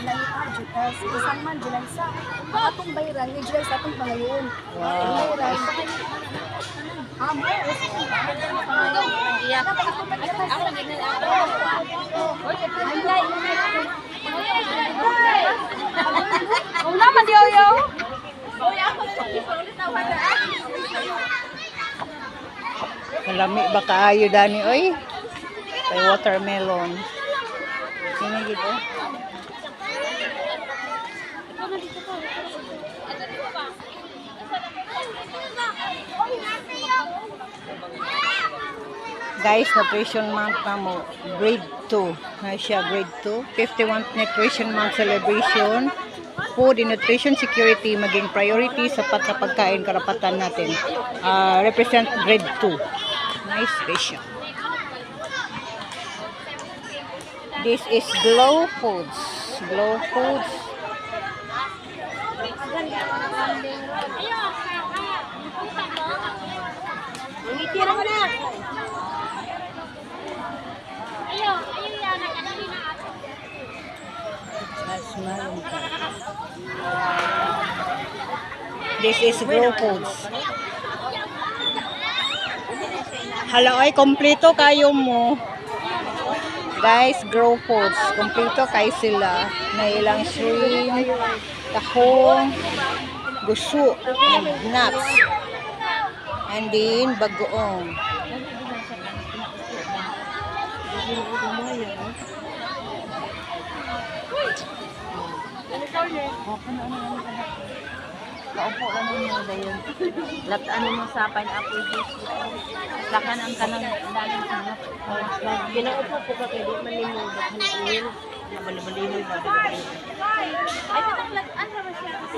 isang man July sa atong bayran ni July sa atong pangayon. Bayran. Amo. Iya. Oh, naman di yo. Malami ba kaayo dani oy? Kay watermelon. Sino gid oh? Guys, nutrition month na mo, grade 2. Na siya, grade 2. 51st nutrition month celebration. Food and nutrition security maging priority sapat sa pagkain karapatan natin. Represent grade 2. Nice vision. This is Glow Foods. Glow Foods. Itira mo na. This is Glow Foods. Hala ay kompleto kayo mo. Guys, Glow Foods. Kompleto kayo sila. Na ilang shrimp, tahong, guso, and nuts. And then bagoong. Kaupo lang mo dayon. Lataan mo sa pineapple juice. Lakan ang kanang daling sanap. Ginaupo po ka kay di man nimo bakhan oil. Nabalbalino ba.